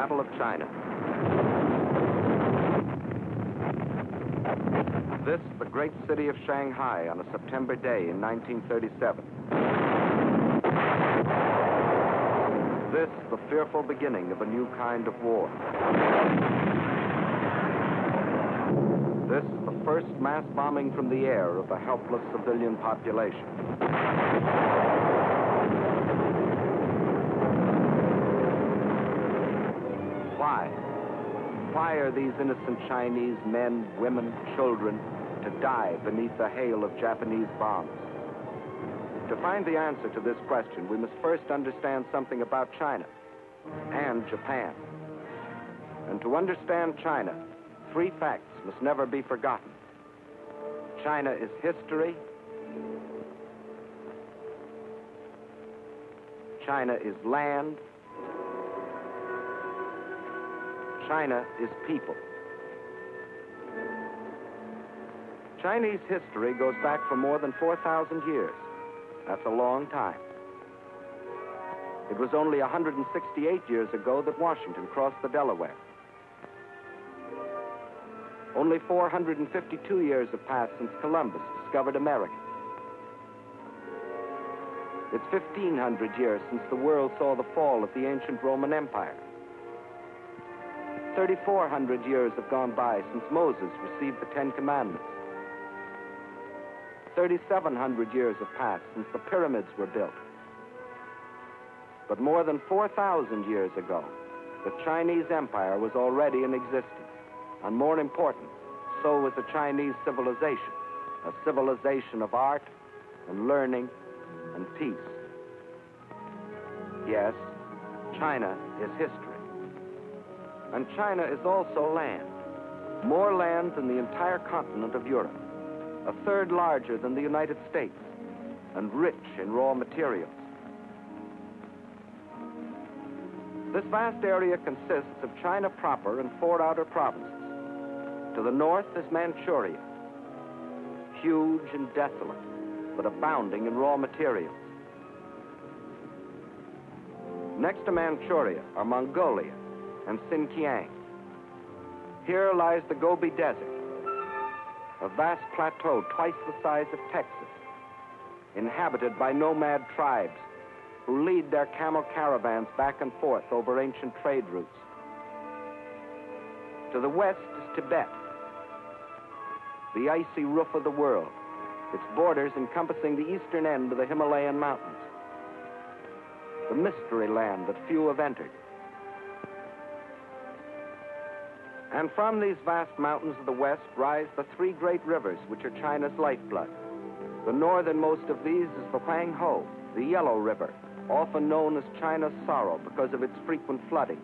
Battle of China. This, the great city of Shanghai on a September day in 1937. This, the fearful beginning of a new kind of war. This, the first mass bombing from the air of a helpless civilian population. Why? Why are these innocent Chinese men, women, children to die beneath the hail of Japanese bombs? To find the answer to this question, we must first understand something about China and Japan. And to understand China, three facts must never be forgotten. China is history. China is land. China is people. Chinese history goes back for more than 4,000 years. That's a long time. It was only 168 years ago that Washington crossed the Delaware. Only 452 years have passed since Columbus discovered America. It's 1,500 years since the world saw the fall of the ancient Roman Empire. 3,400 years have gone by since Moses received the Ten Commandments. 3,700 years have passed since the pyramids were built. But more than 4,000 years ago, the Chinese Empire was already in existence. And more important, so was the Chinese civilization, a civilization of art and learning and peace. Yes, China is history. And China is also land, more land than the entire continent of Europe, a third larger than the United States, and rich in raw materials. This vast area consists of China proper and 4 outer provinces. To the north is Manchuria, huge and desolate, but abounding in raw materials. Next to Manchuria are Mongolia and Xinjiang. Here lies the Gobi Desert, a vast plateau twice the size of Texas, inhabited by nomad tribes who lead their camel caravans back and forth over ancient trade routes. To the west is Tibet, the icy roof of the world, its borders encompassing the eastern end of the Himalayan mountains, the mystery land that few have entered. And from these vast mountains of the west rise the 3 great rivers which are China's lifeblood. The northernmost of these is the Huanghe, the Yellow River, often known as China's sorrow because of its frequent flooding.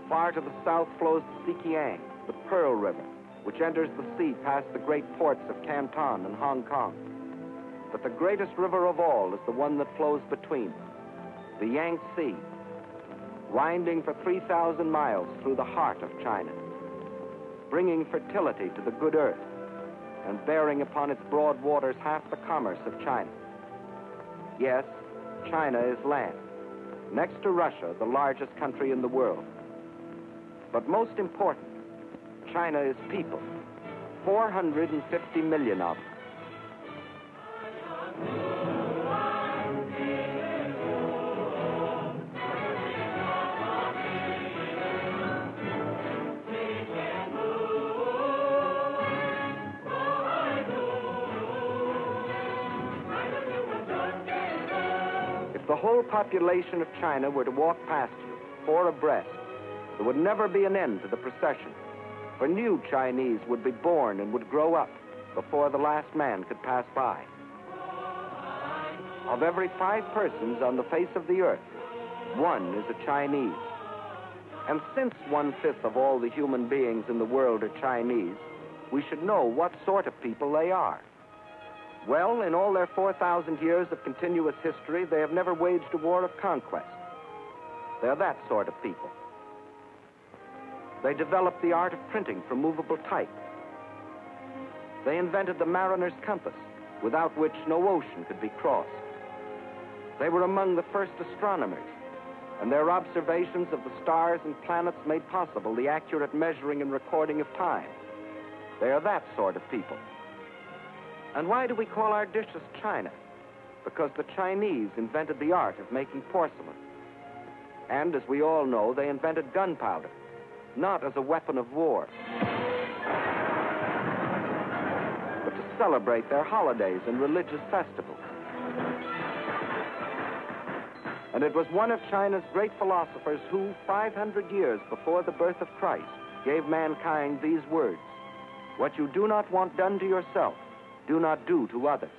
Far to the south flows the Sikiang, the Pearl River, which enters the sea past the great ports of Canton and Hong Kong. But the greatest river of all is the one that flows between, the Yangtze, winding for 3,000 miles through the heart of China, bringing fertility to the good earth and bearing upon its broad waters half the commerce of China. Yes, China is land, next to Russia, the largest country in the world. But most important, China is people, 450 million of them. If the whole population of China were to walk past you, 4 abreast, there would never be an end to the procession, for new Chinese would be born and would grow up before the last man could pass by. Of every 5 persons on the face of the earth, 1 is a Chinese. And since 1/5 of all the human beings in the world are Chinese, we should know what sort of people they are. Well, in all their 4,000 years of continuous history, they have never waged a war of conquest. They're that sort of people. They developed the art of printing from movable type. They invented the mariner's compass, without which no ocean could be crossed. They were among the first astronomers, and their observations of the stars and planets made possible the accurate measuring and recording of time. They are that sort of people. And why do we call our dishes China? Because the Chinese invented the art of making porcelain. And as we all know, they invented gunpowder, not as a weapon of war, but to celebrate their holidays and religious festivals. And it was one of China's great philosophers who, 500 years before the birth of Christ, gave mankind these words: "What you do not want done to yourself, do not do to others."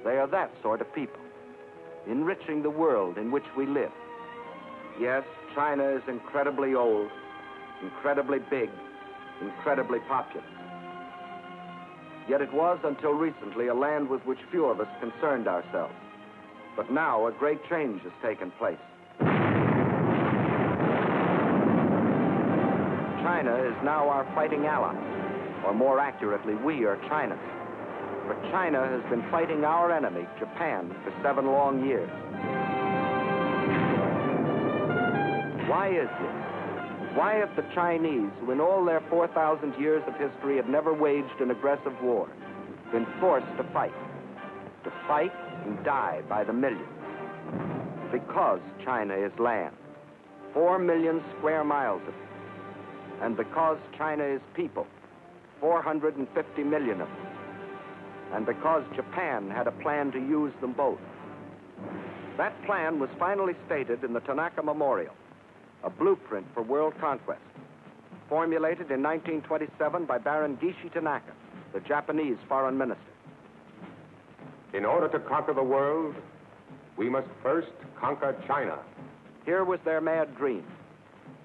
They are that sort of people, enriching the world in which we live. Yes, China is incredibly old, incredibly big, incredibly populous. Yet it was, until recently, a land with which few of us concerned ourselves. But now a great change has taken place. China is now our fighting ally, or more accurately, we are China's. But China has been fighting our enemy, Japan, for 7 long years. Why is this? Why have the Chinese, who in all their 4,000 years of history have never waged an aggressive war, been forced to fight and die by the millions? Because China is land, 4 million square miles of it. And because China is people, 450 million of them. And because Japan had a plan to use them both. That plan was finally stated in the Tanaka Memorial, a blueprint for world conquest, formulated in 1927 by Baron Gishi Tanaka, the Japanese foreign minister. In order to conquer the world, we must first conquer China. Here was their mad dream.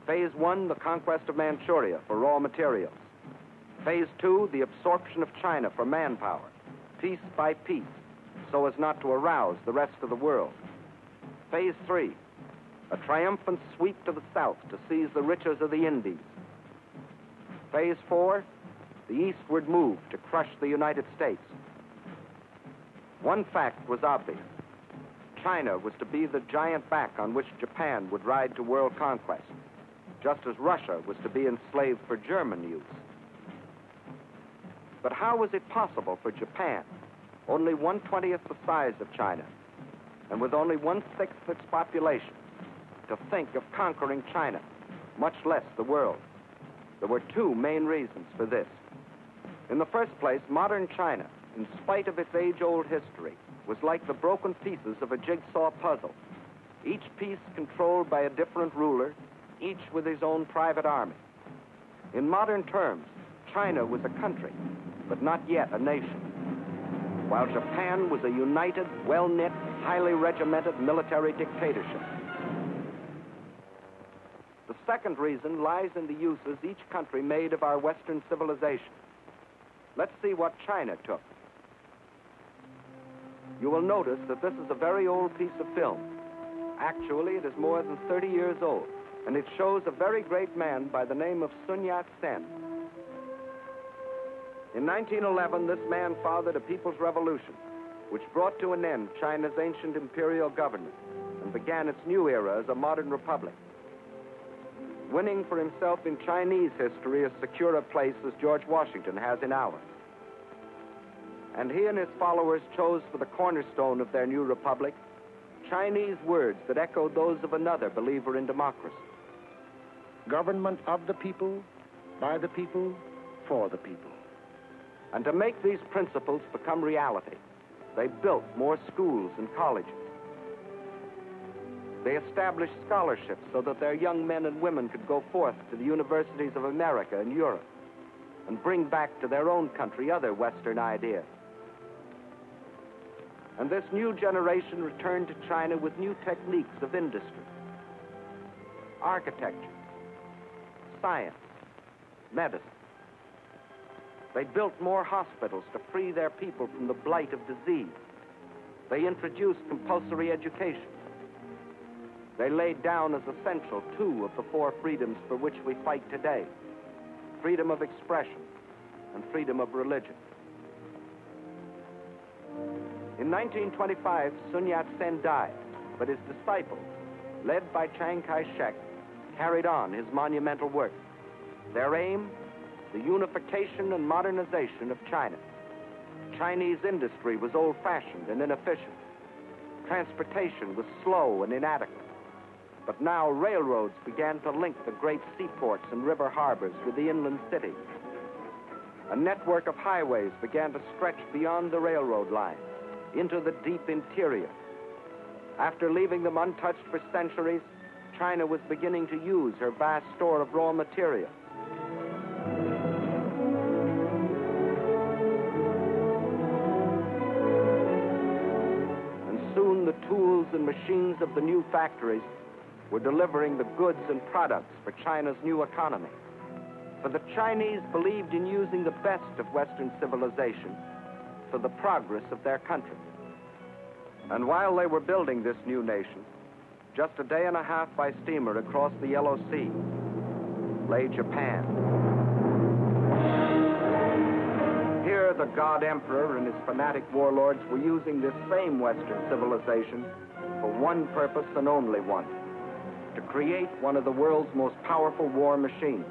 Phase 1, the conquest of Manchuria for raw materials. Phase 2, the absorption of China for manpower, piece by piece, so as not to arouse the rest of the world. Phase 3, a triumphant sweep to the south to seize the riches of the Indies. Phase 4, the eastward move to crush the United States. One fact was obvious. China was to be the giant back on which Japan would ride to world conquest, just as Russia was to be enslaved for German use. But how was it possible for Japan, only 1/20th the size of China, and with only 1/6 its population, to think of conquering China, much less the world? There were 2 main reasons for this. In the first place, modern China, in spite of its age-old history, was like the broken pieces of a jigsaw puzzle, each piece controlled by a different ruler, each with his own private army. In modern terms, China was a country, but not yet a nation, while Japan was a united, well-knit, highly regimented military dictatorship. The second reason lies in the uses each country made of our Western civilization. Let's see what China took. You will notice that this is a very old piece of film. Actually, it is more than 30 years old, and it shows a very great man by the name of Sun Yat-sen. In 1911, this man fathered a people's revolution, which brought to an end China's ancient imperial government and began its new era as a modern republic, winning for himself in Chinese history as secure a place as George Washington has in ours. And he and his followers chose for the cornerstone of their new republic Chinese words that echoed those of another believer in democracy. Government of the people, by the people, for the people. And to make these principles become reality, they built more schools and colleges. They established scholarships so that their young men and women could go forth to the universities of America and Europe and bring back to their own country other Western ideas. And this new generation returned to China with new techniques of industry, architecture, science, medicine. They built more hospitals to free their people from the blight of disease. They introduced compulsory education. They laid down as essential 2 of the 4 freedoms for which we fight today: freedom of expression and freedom of religion. In 1925, Sun Yat-sen died, but his disciples, led by Chiang Kai-shek, carried on his monumental work. Their aim, the unification and modernization of China. Chinese industry was old-fashioned and inefficient. Transportation was slow and inadequate. But now railroads began to link the great seaports and river harbors with the inland cities. A network of highways began to stretch beyond the railroad line into the deep interior. After leaving them untouched for centuries, China was beginning to use her vast store of raw material. And soon the tools and machines of the new factories were delivering the goods and products for China's new economy. For the Chinese believed in using the best of Western civilization for the progress of their country. And while they were building this new nation, just a day and a half by steamer across the Yellow Sea lay Japan. Here, the God Emperor and his fanatic warlords were using this same Western civilization for one purpose and only one: to create one of the world's most powerful war machines.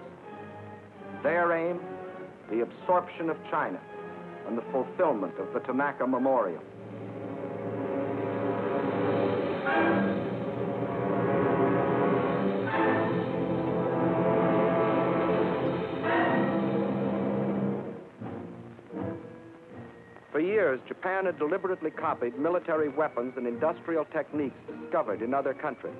Their aim, the absorption of China and the fulfillment of the Tanaka Memorial. For years, Japan had deliberately copied military weapons and industrial techniques discovered in other countries.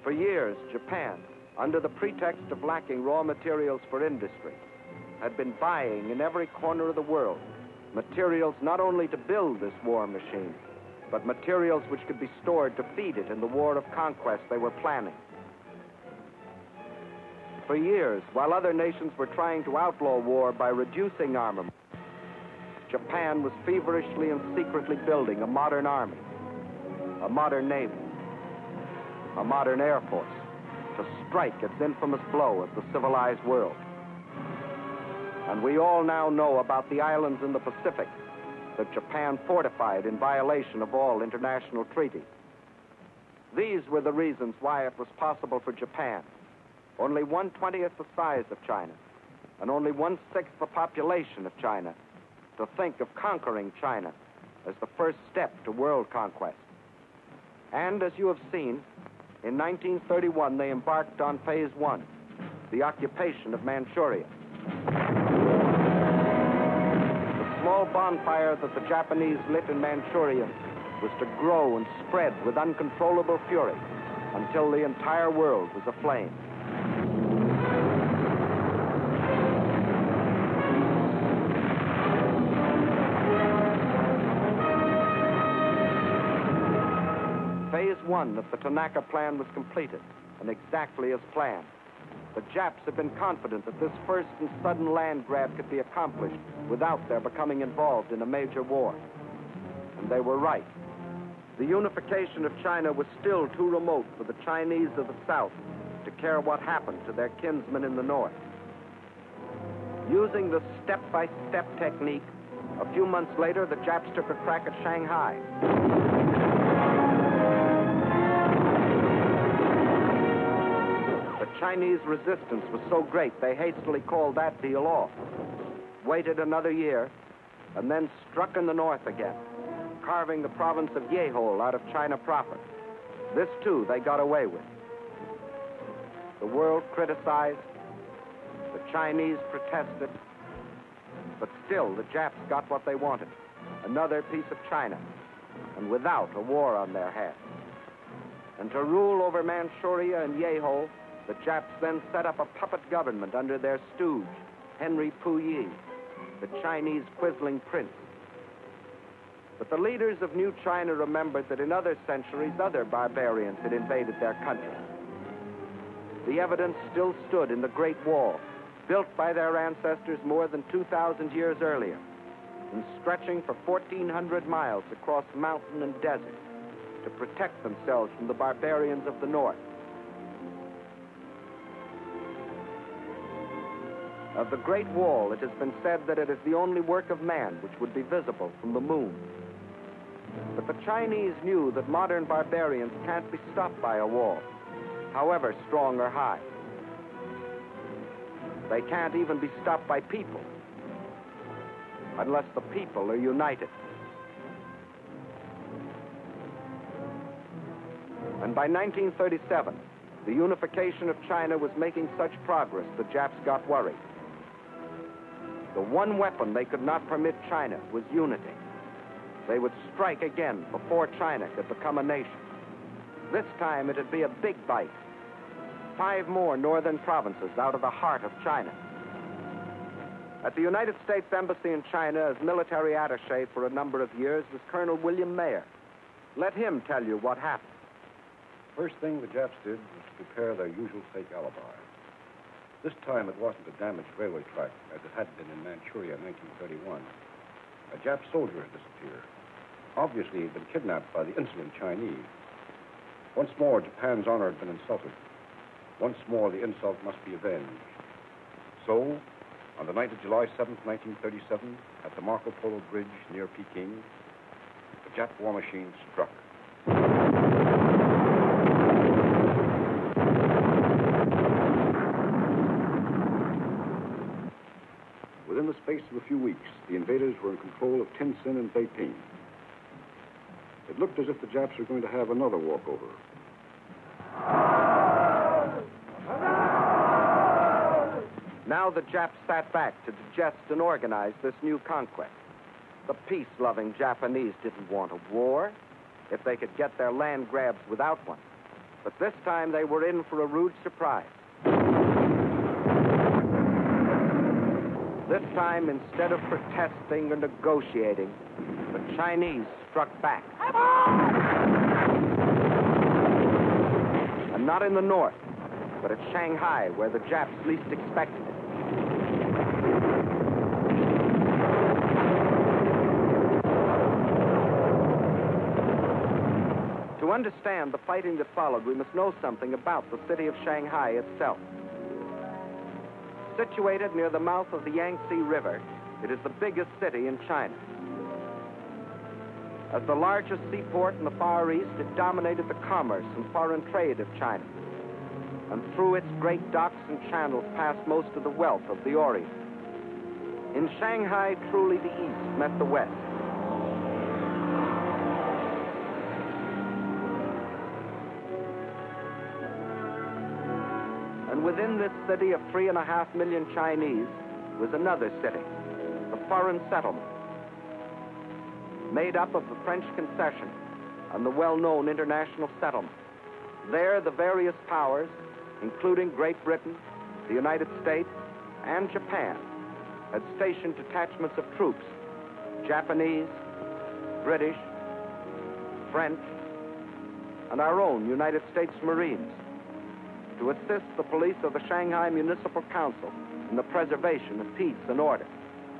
For years, Japan, under the pretext of lacking raw materials for industry, had been buying in every corner of the world materials not only to build this war machine, but materials which could be stored to feed it in the war of conquest they were planning. For years, while other nations were trying to outlaw war by reducing armament, Japan was feverishly and secretly building a modern army, a modern navy, a modern air force to strike its infamous blow at the civilized world. And we all now know about the islands in the Pacific that Japan fortified in violation of all international treaties. These were the reasons why it was possible for Japan, only 1/20th the size of China, and only 1/6 the population of China, to think of conquering China as the first step to world conquest. And as you have seen, in 1931 they embarked on Phase 1, the occupation of Manchuria. The small bonfire that the Japanese lit in Manchuria was to grow and spread with uncontrollable fury until the entire world was aflame. Phase 1 of the Tanaka Plan was completed, and exactly as planned. The Japs had been confident that this first and sudden land grab could be accomplished without their becoming involved in a major war. And they were right. The unification of China was still too remote for the Chinese of the South to care what happened to their kinsmen in the North. Using the step-by-step technique, a few months later, the Japs took a crack at Shanghai. The Chinese resistance was so great, they hastily called that deal off, waited another year, and then struck in the north again, carving the province of Yehol out of China proper. This, too, they got away with. The world criticized, the Chinese protested, but still the Japs got what they wanted, another piece of China, and without a war on their hands. And to rule over Manchuria and Yehol, the Japs then set up a puppet government under their stooge, Henry Puyi, the Chinese quisling prince. But the leaders of New China remembered that in other centuries, other barbarians had invaded their country. The evidence still stood in the Great Wall, built by their ancestors more than 2,000 years earlier, and stretching for 1,400 miles across mountain and desert to protect themselves from the barbarians of the north. Of the Great Wall, it has been said that it is the only work of man which would be visible from the moon. But the Chinese knew that modern barbarians can't be stopped by a wall, however strong or high. They can't even be stopped by people, unless the people are united. And by 1937, the unification of China was making such progress the Japs got worried. The one weapon they could not permit China was unity. They would strike again before China could become a nation. This time it'd be a big bite. 5 more northern provinces out of the heart of China. At the United States Embassy in China as military attaché for a number of years was Colonel William Mayer. Let him tell you what happened. First thing the Japs did was to prepare their usual fake alibi. This time it wasn't a damaged railway track as it had been in Manchuria in 1931. A Jap soldier had disappeared. Obviously, he'd been kidnapped by the insolent Chinese. Once more, Japan's honor had been insulted. Once more, the insult must be avenged. So, on the night of July 7th, 1937, at the Marco Polo Bridge near Peking, the Jap war machine struck. Within the space of a few weeks, the invaders were in control of Tientsin and Beiping. It looked as if the Japs were going to have another walkover. Now the Japs sat back to digest and organize this new conquest. The peace-loving Japanese didn't want a war if they could get their land grabs without one. But this time they were in for a rude surprise. This time, instead of protesting or negotiating, the Chinese struck back. And not in the north, but at Shanghai, where the Japs least expected it. To understand the fighting that followed, we must know something about the city of Shanghai itself. Situated near the mouth of the Yangtze River, it is the biggest city in China. As the largest seaport in the Far East, it dominated the commerce and foreign trade of China. And through its great docks and channels passed most of the wealth of the Orient. In Shanghai, truly the East met the West. And within this city of 3.5 million Chinese was another city, the foreign settlement, made up of the French concession and the well-known international settlement. There, the various powers, including Great Britain, the United States, and Japan, had stationed detachments of troops, Japanese, British, French, and our own United States Marines, to assist the police of the Shanghai Municipal Council in the preservation of peace and order,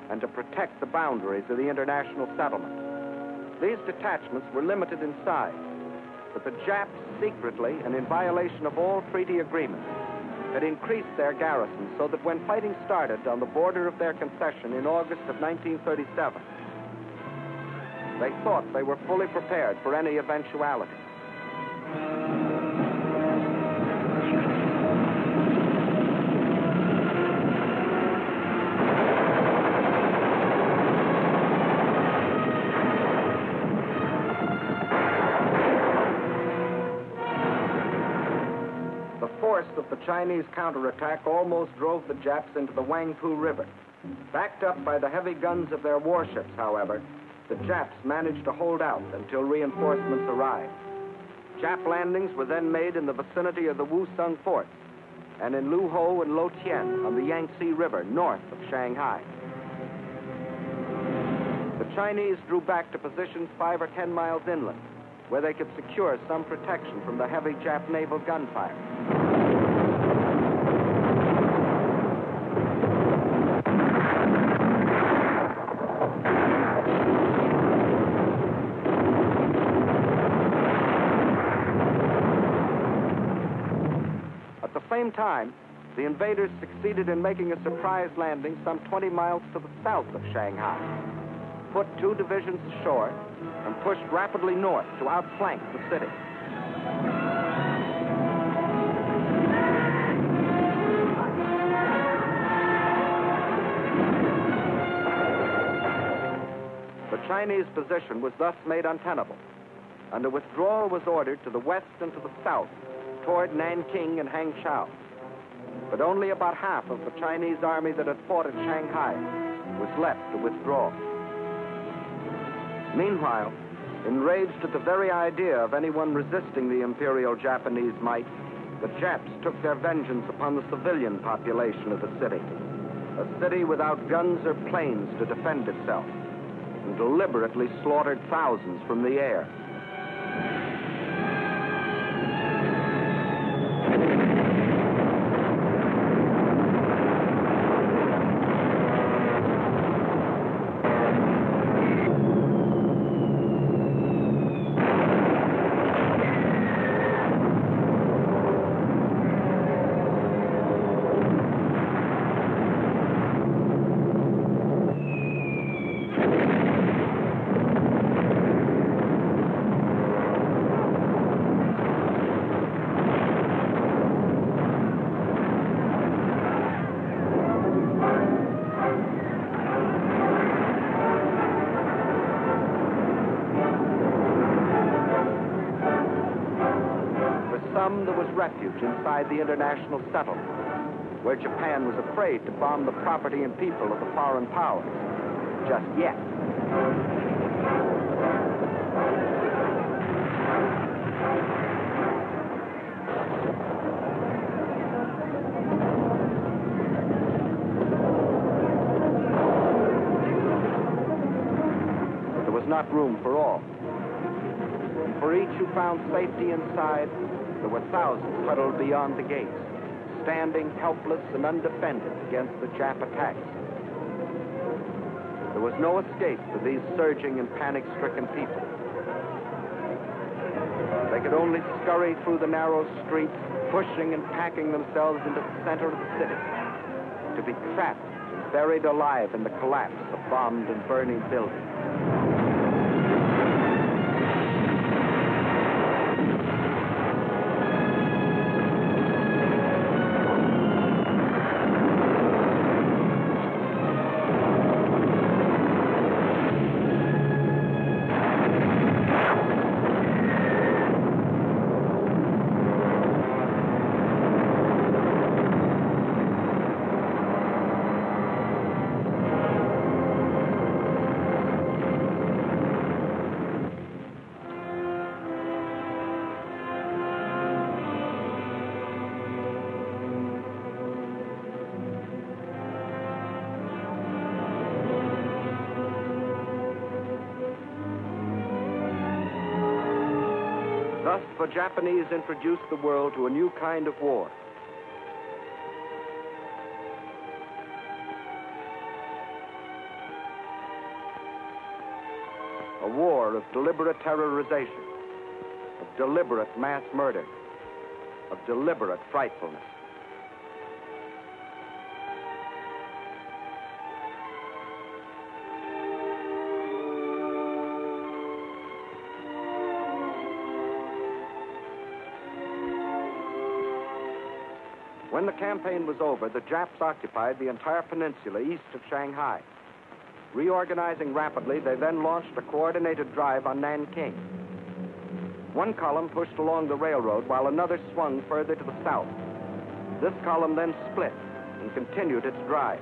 and to protect the boundaries of the international settlement. These detachments were limited in size, but the Japs secretly and in violation of all treaty agreements had increased their garrison so that when fighting started on the border of their concession in August of 1937, they thought they were fully prepared for any eventuality. Of the Chinese counterattack almost drove the Japs into the Wangpu River. Backed up by the heavy guns of their warships, however, the Japs managed to hold out until reinforcements arrived. Jap landings were then made in the vicinity of the Wusong forts and in Luho and Lotien on the Yangtze River north of Shanghai. The Chinese drew back to positions 5 or 10 miles inland, where they could secure some protection from the heavy Jap naval gunfire. At the same time, the invaders succeeded in making a surprise landing some 20 miles to the south of Shanghai, put 2 divisions ashore, and pushed rapidly north to outflank the city. The Chinese position was thus made untenable, and a withdrawal was ordered to the west and to the south toward Nanking and Hangzhou. But only about half of the Chinese army that had fought at Shanghai was left to withdraw. Meanwhile, enraged at the very idea of anyone resisting the Imperial Japanese might, the Japs took their vengeance upon the civilian population of the city, a city without guns or planes to defend itself, and deliberately slaughtered thousands from the air. There was refuge inside the international settlement, where Japan was afraid to bomb the property and people of the foreign powers. Just yet. But there was not room for all. And for each who found safety inside, there were thousands huddled beyond the gates, standing helpless and undefended against the Jap attacks. There was no escape for these surging and panic-stricken people. They could only scurry through the narrow streets, pushing and packing themselves into the center of the city, to be trapped and buried alive in the collapse of bombed and burning buildings. Thus, the Japanese introduced the world to a new kind of war. A war of deliberate terrorization, of deliberate mass murder, of deliberate frightfulness. When the campaign was over, the Japs occupied the entire peninsula east of Shanghai. Reorganizing rapidly, they then launched a coordinated drive on Nanking. One column pushed along the railroad while another swung further to the south. This column then split and continued its drive,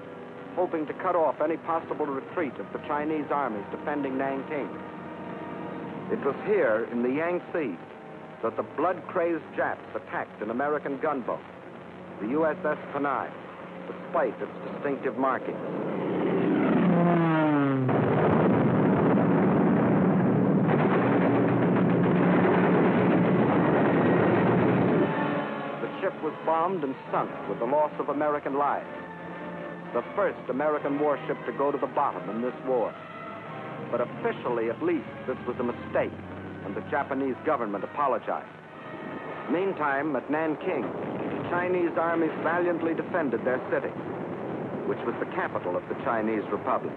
hoping to cut off any possible retreat of the Chinese armies defending Nanking. It was here in the Yangtze that the blood-crazed Japs attacked an American gunboat, the USS Panay, despite its distinctive markings. The ship was bombed and sunk with the loss of American lives. The first American warship to go to the bottom in this war. But officially, at least, this was a mistake, and the Japanese government apologized. Meantime, at Nanking, the Chinese armies valiantly defended their city, which was the capital of the Chinese Republic.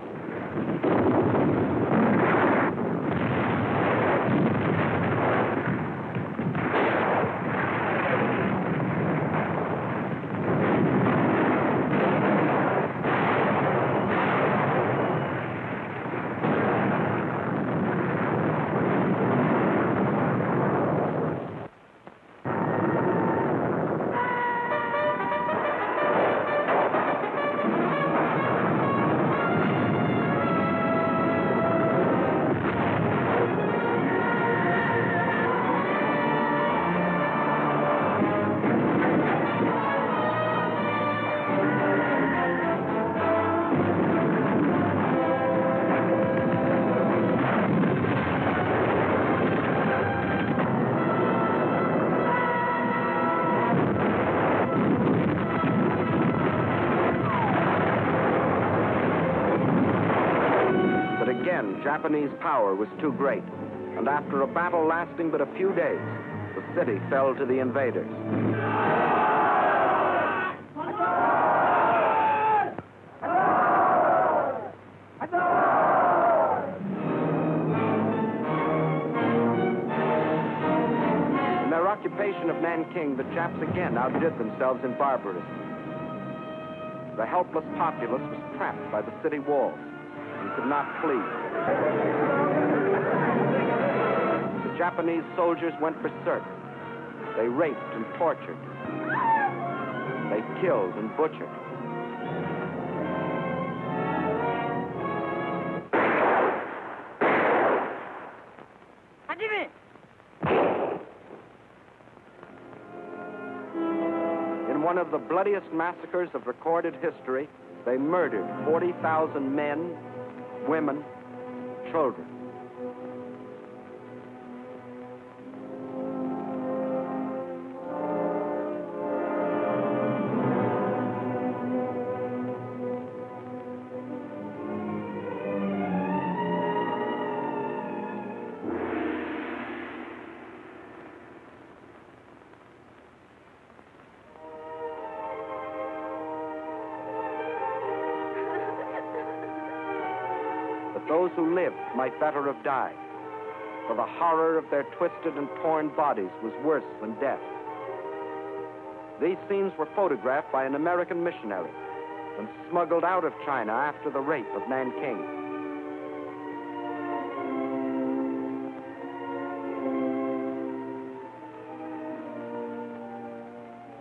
again, Japanese power was too great, and after a battle lasting but a few days, the city fell to the invaders. In their occupation of Nanking, the Japs again outdid themselves in barbarism. The helpless populace was trapped by the city walls and could not flee. The Japanese soldiers went berserk. They raped and tortured. They killed and butchered. In one of the bloodiest massacres of recorded history, they murdered 40,000 men, women, children. Those who lived might better have died, for the horror of their twisted and torn bodies was worse than death. These scenes were photographed by an American missionary and smuggled out of China after the rape of Nanking.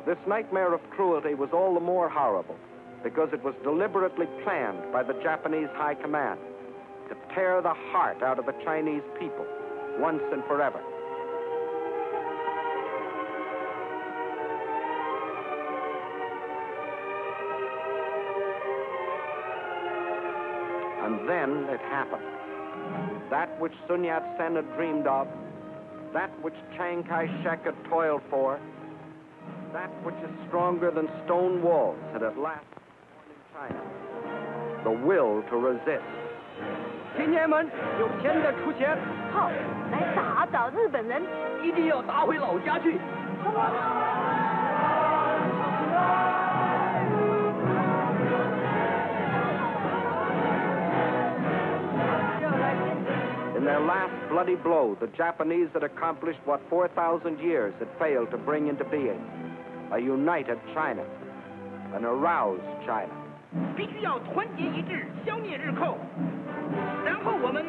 This nightmare of cruelty was all the more horrible because it was deliberately planned by the Japanese High Command to tear the heart out of the Chinese people once and forever. And then it happened. That which Sun Yat-sen had dreamed of, that which Chiang Kai-shek had toiled for, that which is stronger than stone walls had at last born in China. The will to resist. 青年们，有钱的出钱，好，来打倒日本人，一定要打回老家去。In their last bloody blow, the Japanese had accomplished what 4,000 years had failed to bring into being: a united China, an aroused China. 必须要团结一致，消灭日寇，然后我们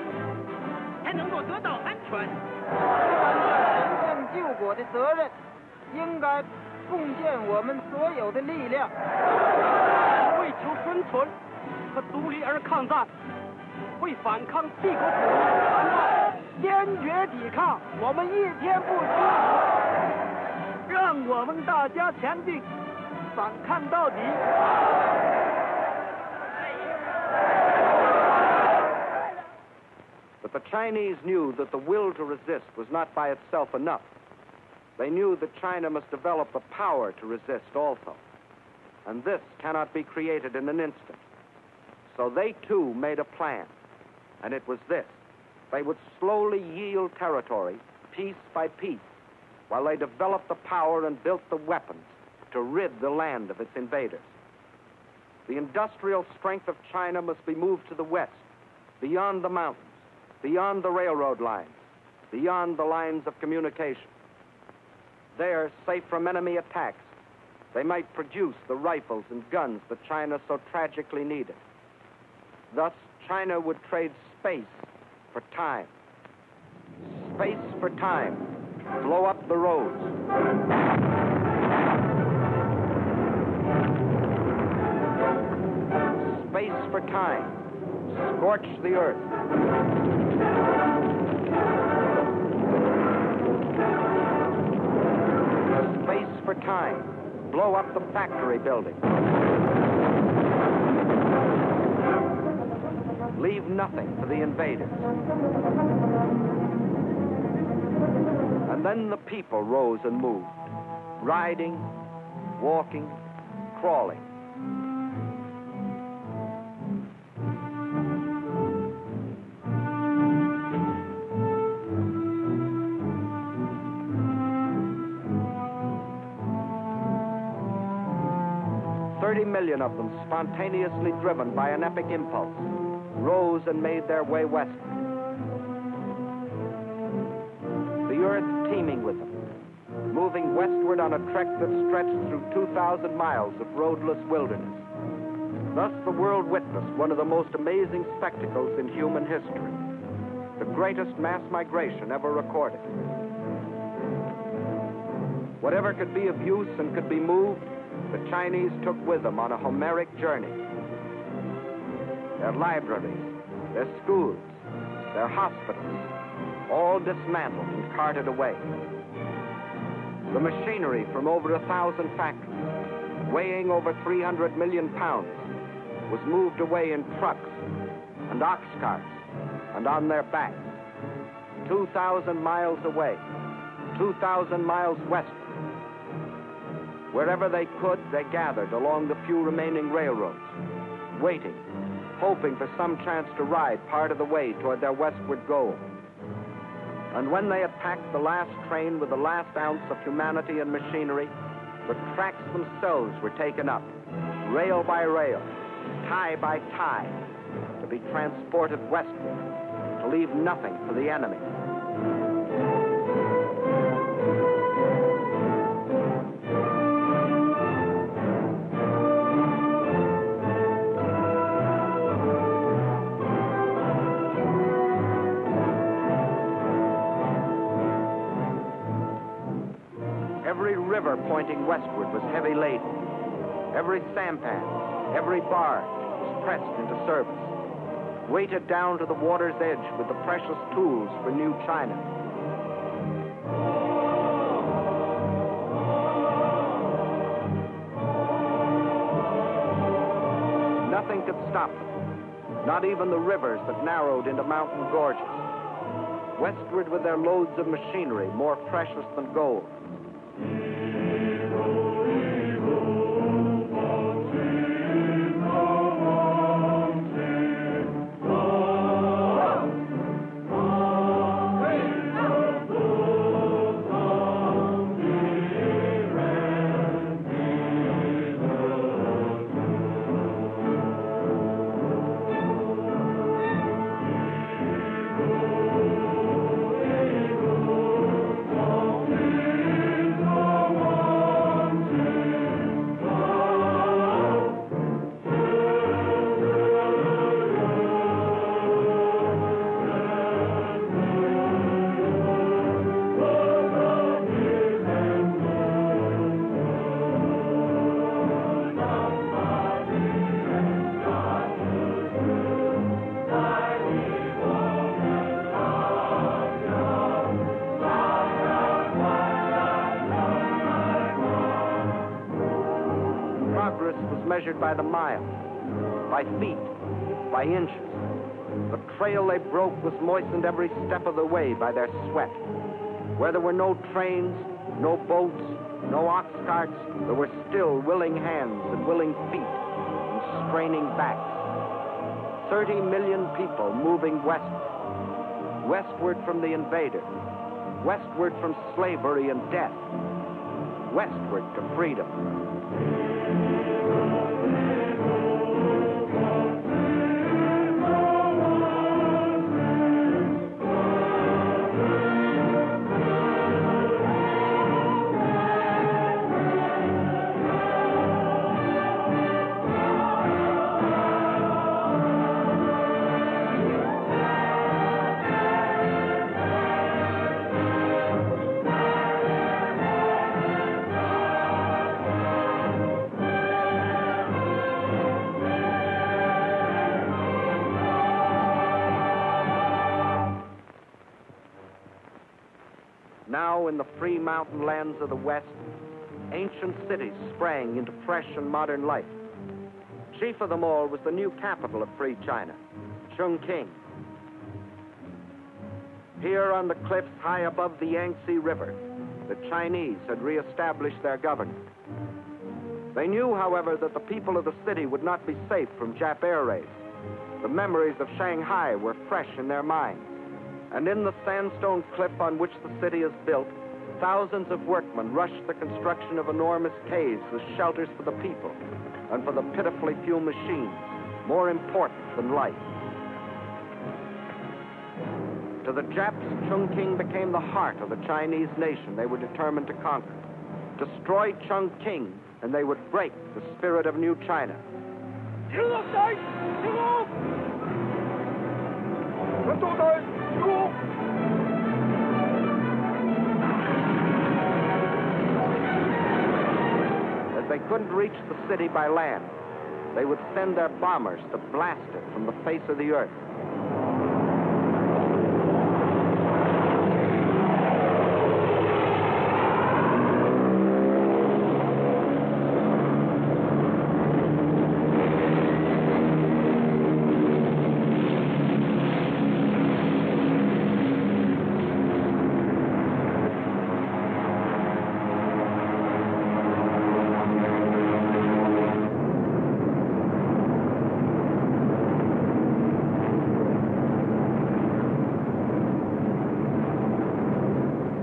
才能够得到安全。真正救国的责任，应该贡献我们所有的力量，为求生存和独立而抗战，为反抗帝国主义而反战，坚决抵抗，我们一天不屈，让我们大家前进，反抗到底。 But the Chinese knew that the will to resist was not by itself enough. They knew that China must develop the power to resist also. And this cannot be created in an instant. So they too made a plan. And it was this: they would slowly yield territory, piece by piece, while they developed the power and built the weapons to rid the land of its invaders. The industrial strength of China must be moved to the west, beyond the mountains, beyond the railroad lines, beyond the lines of communication. There, safe from enemy attacks, they might produce the rifles and guns that China so tragically needed. Thus, China would trade space for time. Space for time. Blow up the roads. Space for time. Scorch the earth. Space for time. Blow up the factory buildings. Leave nothing for the invaders. And then the people rose and moved, riding, walking, crawling. million of them, spontaneously driven by an epic impulse, rose and made their way westward. The earth teeming with them, moving westward on a trek that stretched through 2,000 miles of roadless wilderness. Thus the world witnessed one of the most amazing spectacles in human history, the greatest mass migration ever recorded. Whatever could be of use and could be moved, the Chinese took with them on a Homeric journey. Their libraries, their schools, their hospitals, all dismantled and carted away. The machinery from over 1,000 factories, weighing over 300 million pounds, was moved away in trucks and ox carts and on their backs, 2,000 miles away, 2,000 miles westward. Wherever they could, they gathered along the few remaining railroads, waiting, hoping for some chance to ride part of the way toward their westward goal. And when they had packed the last train with the last ounce of humanity and machinery, the tracks themselves were taken up, rail by rail, tie by tie, to be transported westward, to leave nothing for the enemy. Every river pointing westward was heavy laden. Every sampan, every barge was pressed into service, weighted down to the water's edge with the precious tools for new China. Nothing could stop them, not even the rivers that narrowed into mountain gorges. Westward with their loads of machinery, more precious than gold. Measured by the mile, by feet, by inches. The trail they broke was moistened every step of the way by their sweat. Where there were no trains, no boats, no ox carts, there were still willing hands and willing feet and straining backs. 30 million people moving westward, westward from the invader, westward from slavery and death, westward to freedom. Now, in the free mountain lands of the West, ancient cities sprang into fresh and modern life. Chief of them all was the new capital of free China, Chongqing. Here on the cliffs high above the Yangtze River, the Chinese had reestablished their government. They knew, however, that the people of the city would not be safe from Jap air raids. The memories of Shanghai were fresh in their minds. And in the sandstone cliff on which the city is built, thousands of workmen rushed the construction of enormous caves as shelters for the people, and for the pitifully few machines more important than life. To the Japs, Chungking became the heart of the Chinese nation they were determined to conquer. Destroy Chungking, and they would break the spirit of New China. As they couldn't reach the city by land, they would send their bombers to blast it from the face of the earth.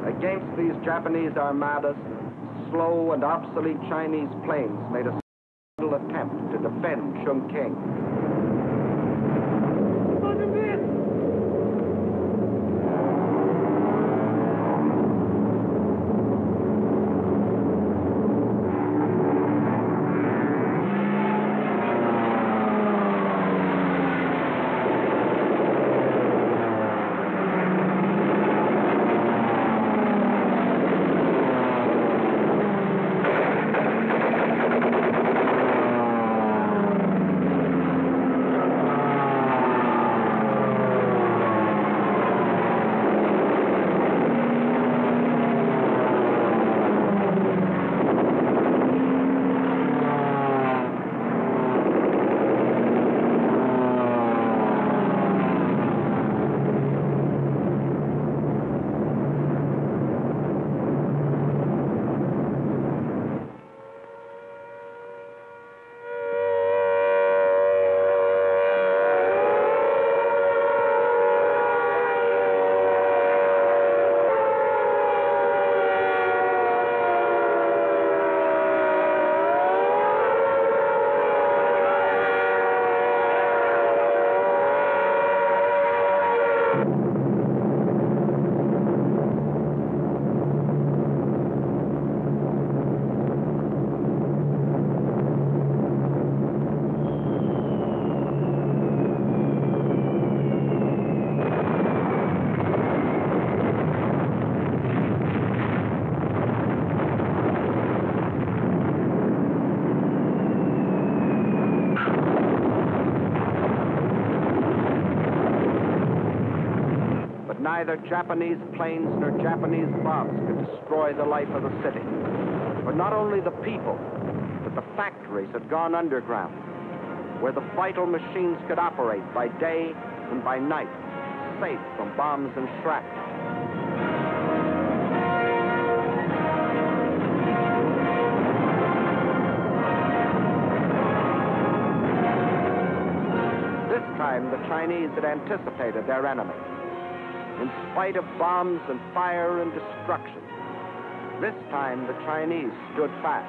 Against these Japanese armadas, slow and obsolete Chinese planes made a single attempt to defend Chungking. Neither Japanese planes nor Japanese bombs could destroy the life of the city. But not only the people, but the factories had gone underground, where the vital machines could operate by day and by night, safe from bombs and shrapnel. This time, the Chinese had anticipated their enemy. In spite of bombs and fire and destruction, this time the Chinese stood fast.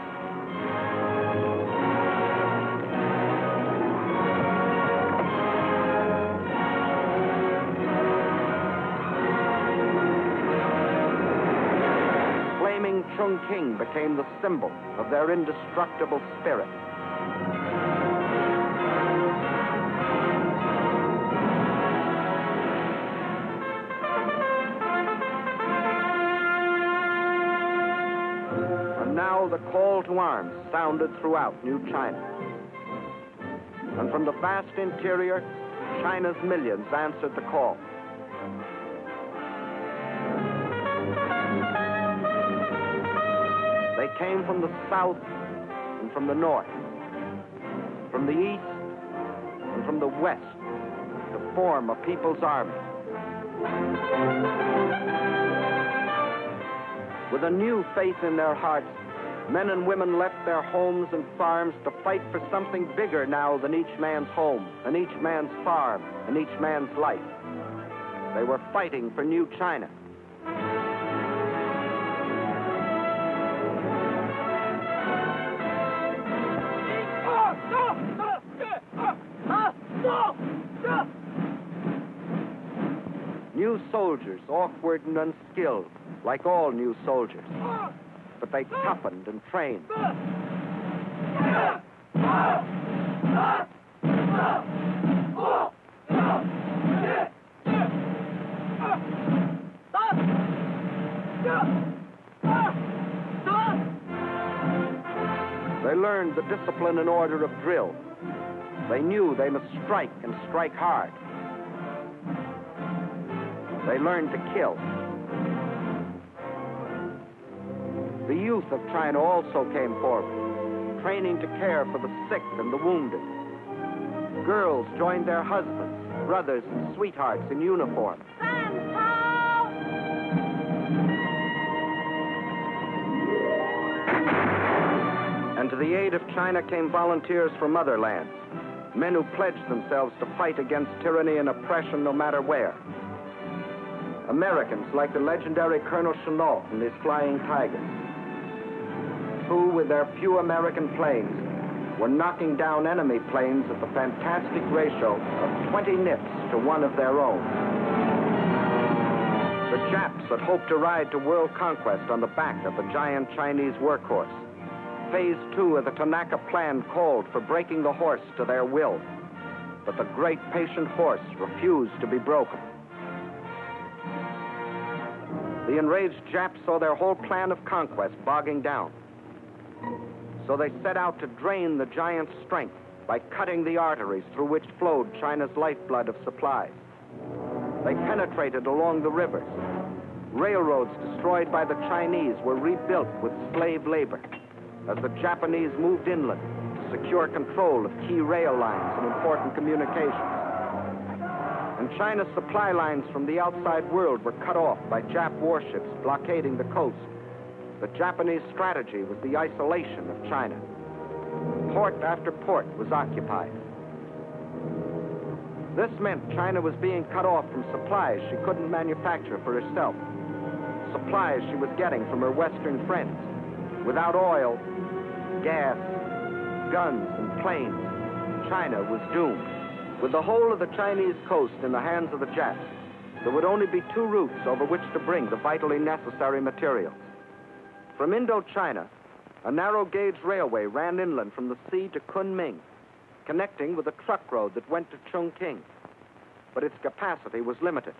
Flaming Chungking became the symbol of their indestructible spirit. Now the call to arms sounded throughout New China. And from the vast interior, China's millions answered the call. They came from the south and from the north, from the east and from the west, to form a people's army. With a new faith in their hearts, men and women left their homes and farms to fight for something bigger now than each man's home, and each man's farm, and each man's life. They were fighting for New China. New soldiers, awkward and unskilled, like all new soldiers. But they toughened and trained. They learned the discipline and order of drill. They knew they must strike and strike hard. They learned to kill. The youth of China also came forward, training to care for the sick and the wounded. Girls joined their husbands, brothers, and sweethearts in uniform. And to the aid of China came volunteers from other lands, men who pledged themselves to fight against tyranny and oppression no matter where. Americans like the legendary Colonel Chennault and his Flying Tigers, who, with their few American planes, were knocking down enemy planes at the fantastic ratio of 20 nips to one of their own. The Japs had hoped to ride to world conquest on the back of the giant Chinese workhorse. Phase 2 of the Tanaka Plan called for breaking the horse to their will. But the great patient horse refused to be broken. The enraged Japs saw their whole plan of conquest bogging down. So they set out to drain the giant's strength by cutting the arteries through which flowed China's lifeblood of supplies. They penetrated along the rivers. Railroads destroyed by the Chinese were rebuilt with slave labor as the Japanese moved inland to secure control of key rail lines and important communications. And China's supply lines from the outside world were cut off by Jap warships blockading the coast. The Japanese strategy was the isolation of China. Port after port was occupied. This meant China was being cut off from supplies she couldn't manufacture for herself. Supplies she was getting from her Western friends. Without oil, gas, guns, and planes, China was doomed. With the whole of the Chinese coast in the hands of the Japs, there would only be two routes over which to bring the vitally necessary materials. From Indochina, a narrow-gauge railway ran inland from the sea to Kunming, connecting with a truck road that went to Chongqing. But its capacity was limited.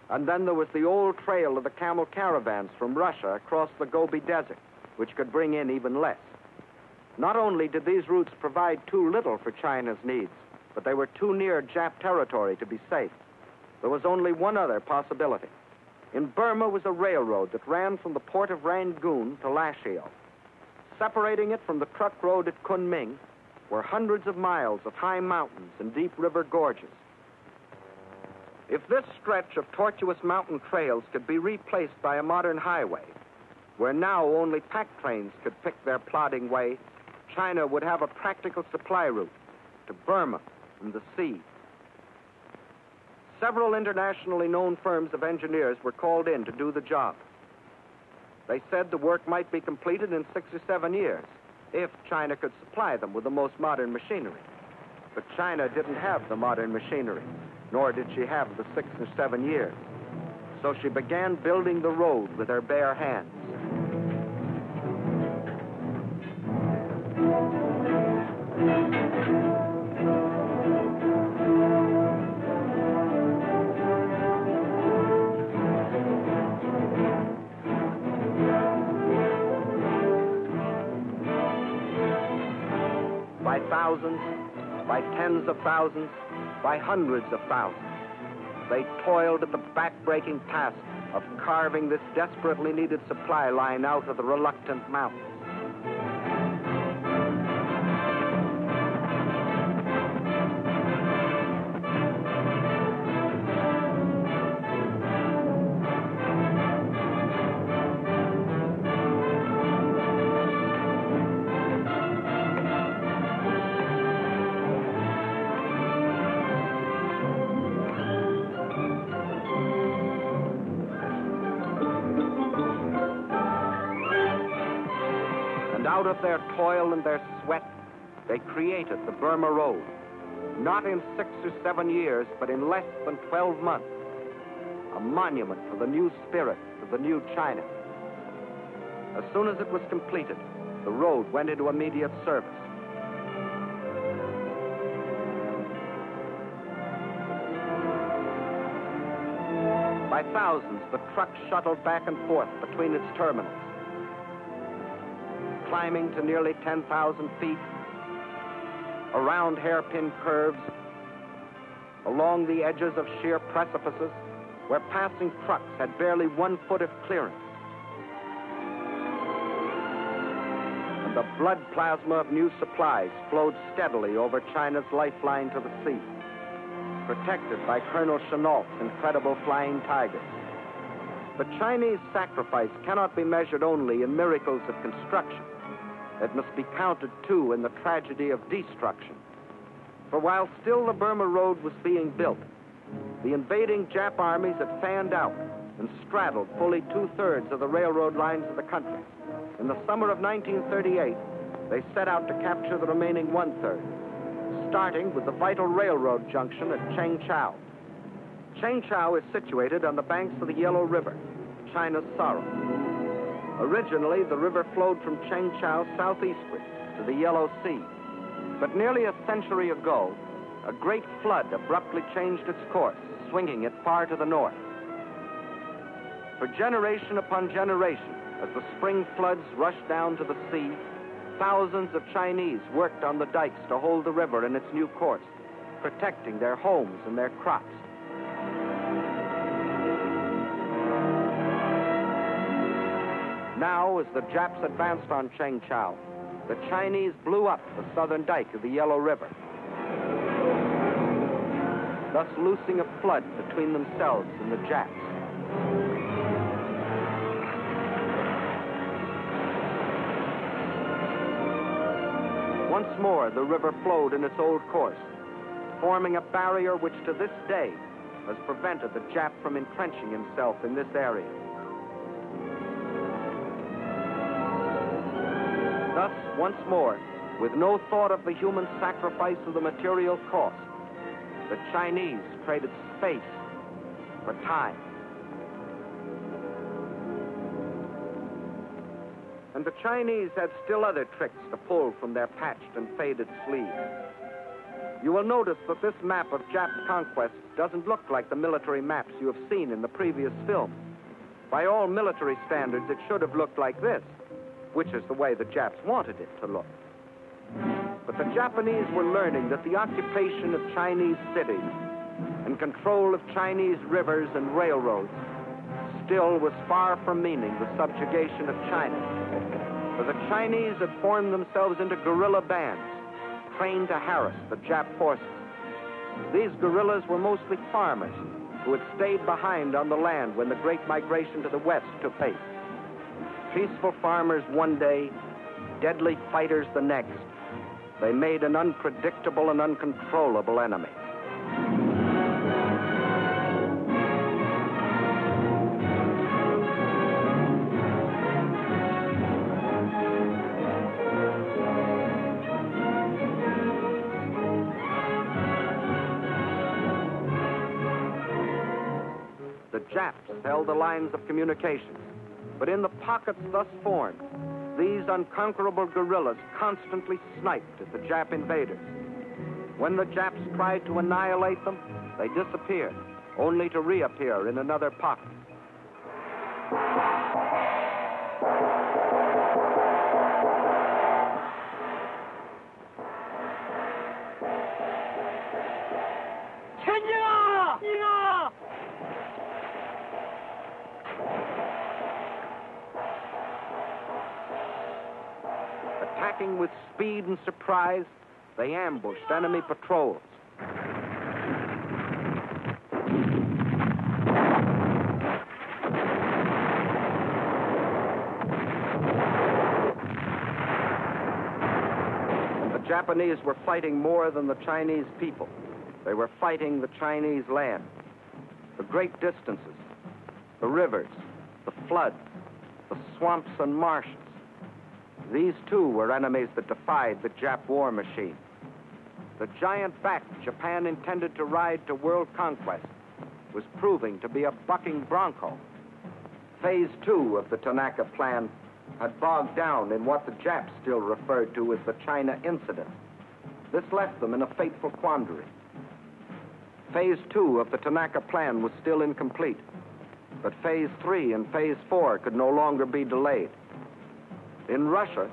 And then there was the old trail of the camel caravans from Russia across the Gobi Desert, which could bring in even less. Not only did these routes provide too little for China's needs, but they were too near Jap territory to be safe. There was only one other possibility. In Burma was a railroad that ran from the port of Rangoon to Lashio. Separating it from the truck road at Kunming were hundreds of miles of high mountains and deep river gorges. If this stretch of tortuous mountain trails could be replaced by a modern highway, where now only pack trains could pick their plodding way, China would have a practical supply route to Burma from the sea. Several internationally known firms of engineers were called in to do the job. They said the work might be completed in 6 or 7 years, if China could supply them with the most modern machinery. But China didn't have the modern machinery, nor did she have the 6 or 7 years. So she began building the road with her bare hands. By thousands, by tens of thousands, by hundreds of thousands, they toiled at the back-breaking task of carving this desperately needed supply line out of the reluctant mountains. Out of their toil and their sweat, they created the Burma Road, Not in 6 or 7 years, but in less than 12 months. A monument for the new spirit of the new China. As soon as it was completed, the road went into immediate service. By thousands, the trucks shuttled back and forth between its terminals, climbing to nearly 10,000 feet, around hairpin curves, along the edges of sheer precipices, where passing trucks had barely 1 foot of clearance. And the blood plasma of new supplies flowed steadily over China's lifeline to the sea, protected by Colonel Chennault's incredible flying tigers. The Chinese sacrifice cannot be measured only in miracles of construction. It must be counted, too, in the tragedy of destruction. For while still the Burma Road was being built, the invading Jap armies had fanned out and straddled fully 2/3 of the railroad lines of the country. In the summer of 1938, they set out to capture the remaining 1/3, starting with the vital railroad junction at Chengchao. Chengchao is situated on the banks of the Yellow River, China's sorrow. Originally, the river flowed from Chengchao southeastward to the Yellow Sea. But nearly a century ago, a great flood abruptly changed its course, swinging it far to the north. For generation upon generation, as the spring floods rushed down to the sea, thousands of Chinese worked on the dikes to hold the river in its new course, protecting their homes and their crops. Now, as the Japs advanced on Chengchao, the Chinese blew up the southern dike of the Yellow River, thus loosing a flood between themselves and the Japs. Once more, the river flowed in its old course, forming a barrier which to this day has prevented the Jap from entrenching himself in this area. Thus, once more, with no thought of the human sacrifice of the material cost, the Chinese traded space for time. And the Chinese had still other tricks to pull from their patched and faded sleeves. You will notice that this map of Jap conquest doesn't look like the military maps you have seen in the previous film. By all military standards, it should have looked like this, which is the way the Japs wanted it to look. But the Japanese were learning that the occupation of Chinese cities and control of Chinese rivers and railroads still was far from meaning the subjugation of China. For the Chinese had formed themselves into guerrilla bands, trained to harass the Jap forces. These guerrillas were mostly farmers who had stayed behind on the land when the great migration to the west took place. Peaceful farmers one day, deadly fighters the next. They made an unpredictable and uncontrollable enemy. The Japs held the lines of communication. But in the pockets thus formed, these unconquerable guerrillas constantly sniped at the Jap invaders. When the Japs tried to annihilate them, they disappeared, only to reappear in another pocket. Attacking with speed and surprise, they ambushed enemy patrols. And the Japanese were fighting more than the Chinese people. They were fighting the Chinese land, the great distances, the rivers, the floods, the swamps and marshes. These, too, were enemies that defied the Jap war machine. The giant back Japan intended to ride to world conquest was proving to be a bucking bronco. Phase 2 of the Tanaka Plan had bogged down in what the Japs still referred to as the China Incident. This left them in a fateful quandary. Phase 2 of the Tanaka Plan was still incomplete, but Phase 3 and Phase 4 could no longer be delayed. In Russia,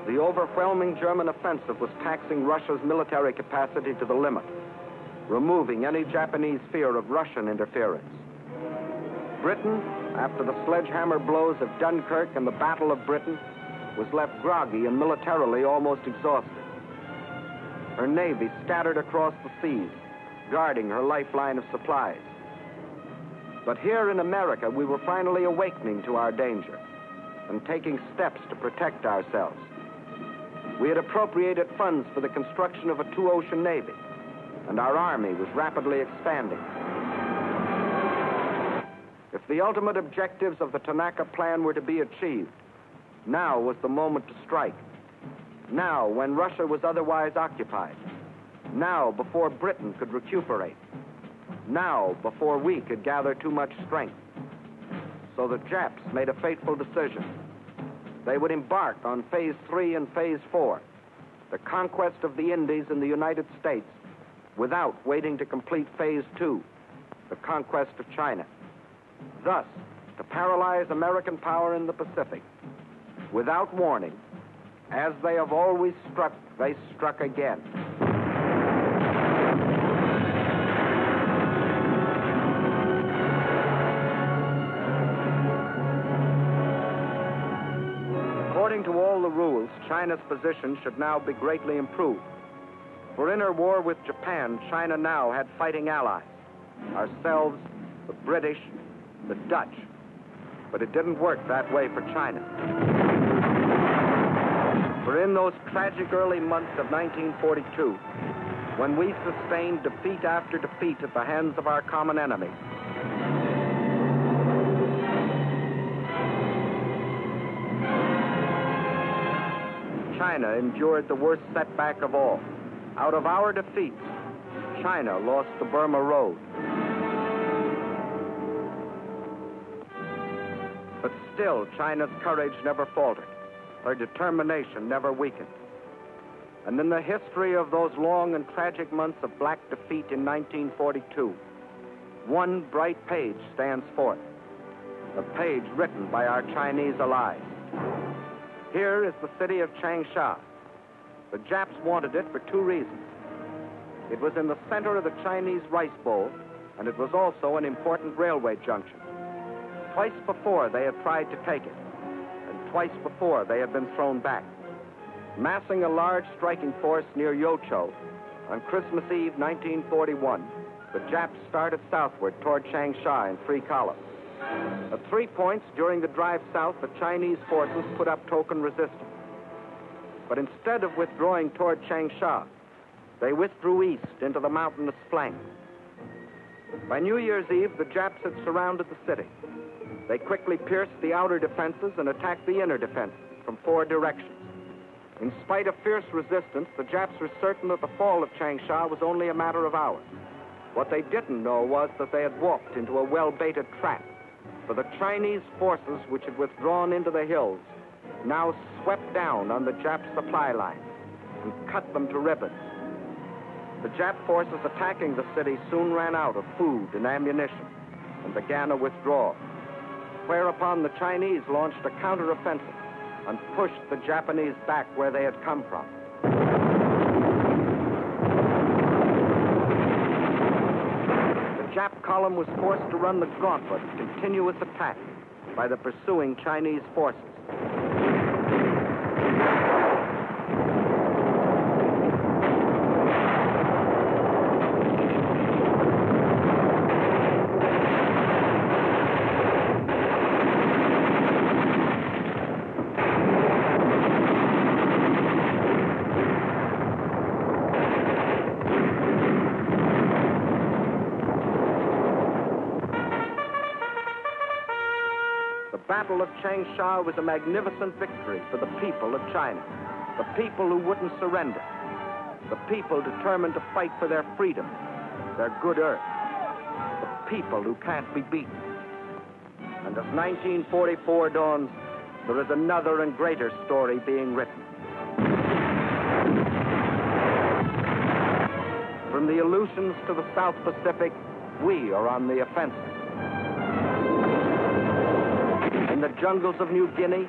the overwhelming German offensive was taxing Russia's military capacity to the limit, removing any Japanese fear of Russian interference. Britain, after the sledgehammer blows of Dunkirk and the Battle of Britain, was left groggy and militarily almost exhausted. Her navy scattered across the seas, guarding her lifeline of supplies. But here in America, we were finally awakening to our danger and taking steps to protect ourselves. We had appropriated funds for the construction of a two-ocean navy, and our army was rapidly expanding. If the ultimate objectives of the Tanaka Plan were to be achieved, now was the moment to strike. Now, when Russia was otherwise occupied. Now, before Britain could recuperate. Now, before we could gather too much strength. So the Japs made a fateful decision. They would embark on Phase 3 and Phase 4, the conquest of the Indies and the United States, without waiting to complete Phase 2, the conquest of China. Thus, to paralyze American power in the Pacific. Without warning, as they have always struck, they struck again. According to all the rules, China's position should now be greatly improved. For in her war with Japan, China now had fighting allies. Ourselves, the British, the Dutch. But it didn't work that way for China. For in those tragic early months of 1942, when we sustained defeat after defeat at the hands of our common enemy, China endured the worst setback of all. Out of our defeats, China lost the Burma Road. But still, China's courage never faltered. Her determination never weakened. And in the history of those long and tragic months of black defeat in 1942, one bright page stands forth, a page written by our Chinese allies. Here is the city of Changsha. The Japs wanted it for two reasons. It was in the center of the Chinese rice bowl, and it was also an important railway junction. Twice before they had tried to take it, and twice before they had been thrown back. Massing a large striking force near Yocho, on Christmas Eve 1941, the Japs started southward toward Changsha in 3 columns. At 3 points during the drive south, the Chinese forces put up token resistance. But instead of withdrawing toward Changsha, they withdrew east into the mountainous flank. By New Year's Eve, the Japs had surrounded the city. They quickly pierced the outer defenses and attacked the inner defenses from 4 directions. In spite of fierce resistance, the Japs were certain that the fall of Changsha was only a matter of hours. What they didn't know was that they had walked into a well-baited trap. For the Chinese forces, which had withdrawn into the hills, now swept down on the Jap supply lines and cut them to ribbons. The Jap forces attacking the city soon ran out of food and ammunition and began a withdrawal, whereupon the Chinese launched a counteroffensive and pushed the Japanese back where they had come from. The Jap column was forced to run the gauntlet of continuous attack by the pursuing Chinese forces. The Battle of Changsha was a magnificent victory for the people of China, the people who wouldn't surrender. The people determined to fight for their freedom, their good earth. The people who can't be beaten. And as 1944 dawns, there is another and greater story being written. From the Aleutians to the South Pacific, we are on the offensive. In the jungles of New Guinea,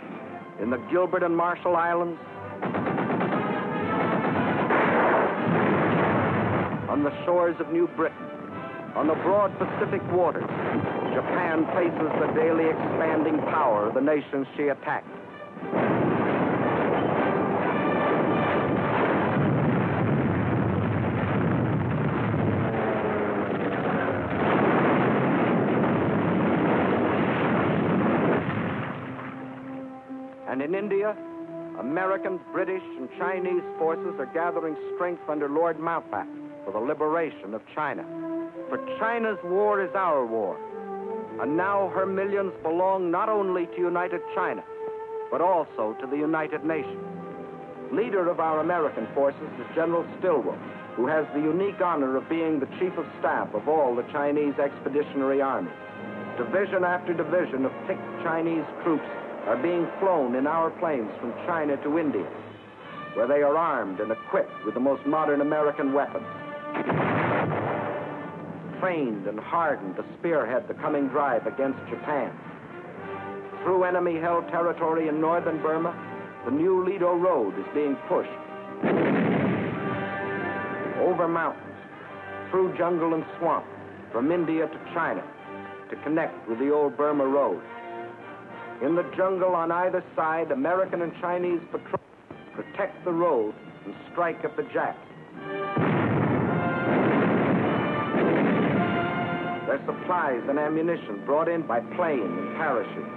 in the Gilbert and Marshall Islands, on the shores of New Britain, on the broad Pacific waters, Japan faces the daily expanding power of the nations she attacked. And in India, American, British, and Chinese forces are gathering strength under Lord Mountbatten for the liberation of China. For China's war is our war. And now her millions belong not only to United China, but also to the United Nations. Leader of our American forces is General Stilwell, who has the unique honor of being the chief of staff of all the Chinese Expeditionary Army. Division after division of picked Chinese troops are being flown in our planes from China to India, where they are armed and equipped with the most modern American weapons. Trained and hardened to spearhead the coming drive against Japan. Through enemy-held territory in northern Burma, the new Lido Road is being pushed. Over mountains, through jungle and swamp, from India to China, to connect with the old Burma Road. In the jungle on either side, American and Chinese patrols protect the road and strike at the Japs. Their supplies and ammunition brought in by plane and parachute.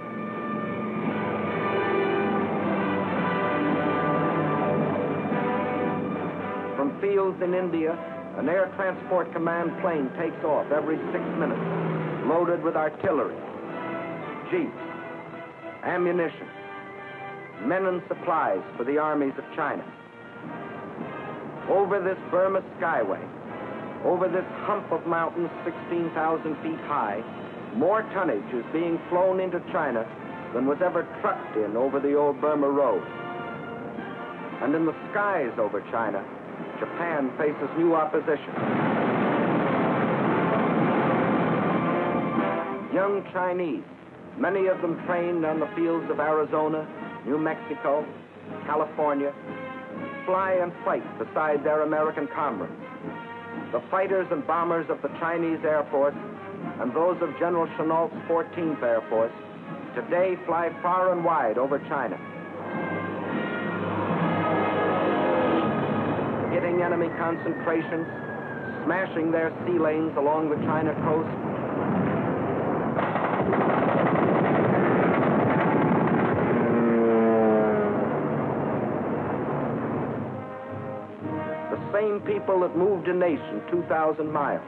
From fields in India, an Air Transport Command plane takes off every 6 minutes, loaded with artillery, jeeps, ammunition, men and supplies for the armies of China. Over this Burma skyway, over this hump of mountains 16,000 feet high, more tonnage is being flown into China than was ever trucked in over the old Burma Road. And in the skies over China, Japan faces new opposition. Young Chinese, many of them trained on the fields of Arizona, New Mexico, California, fly and fight beside their American comrades. The fighters and bombers of the Chinese Air Force and those of General Chennault's 14th Air Force today fly far and wide over China. Hitting enemy concentrations, smashing their sea lanes along the China coast. The same people that moved a nation 2,000 miles,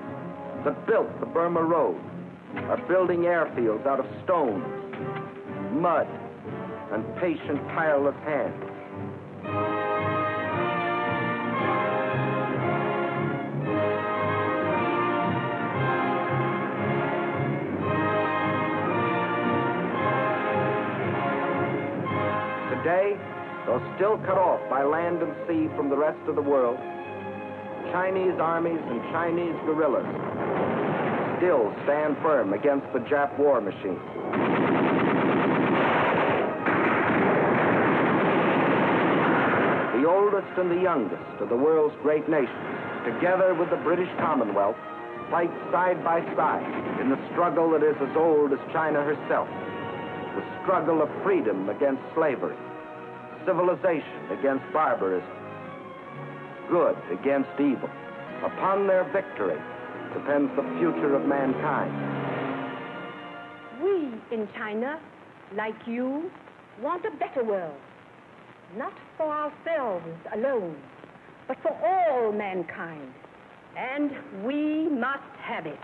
that built the Burma Road, are building airfields out of stones, mud, and patient, tireless hands. Today, though still cut off by land and sea from the rest of the world, Chinese armies and Chinese guerrillas still stand firm against the Jap war machine. The oldest and the youngest of the world's great nations, together with the British Commonwealth, fight side by side in the struggle that is as old as China herself, the struggle of freedom against slavery, civilization against barbarism, good against evil. Upon their victory depends the future of mankind. We in China, like you, want a better world. Not for ourselves alone, but for all mankind. And we must have it.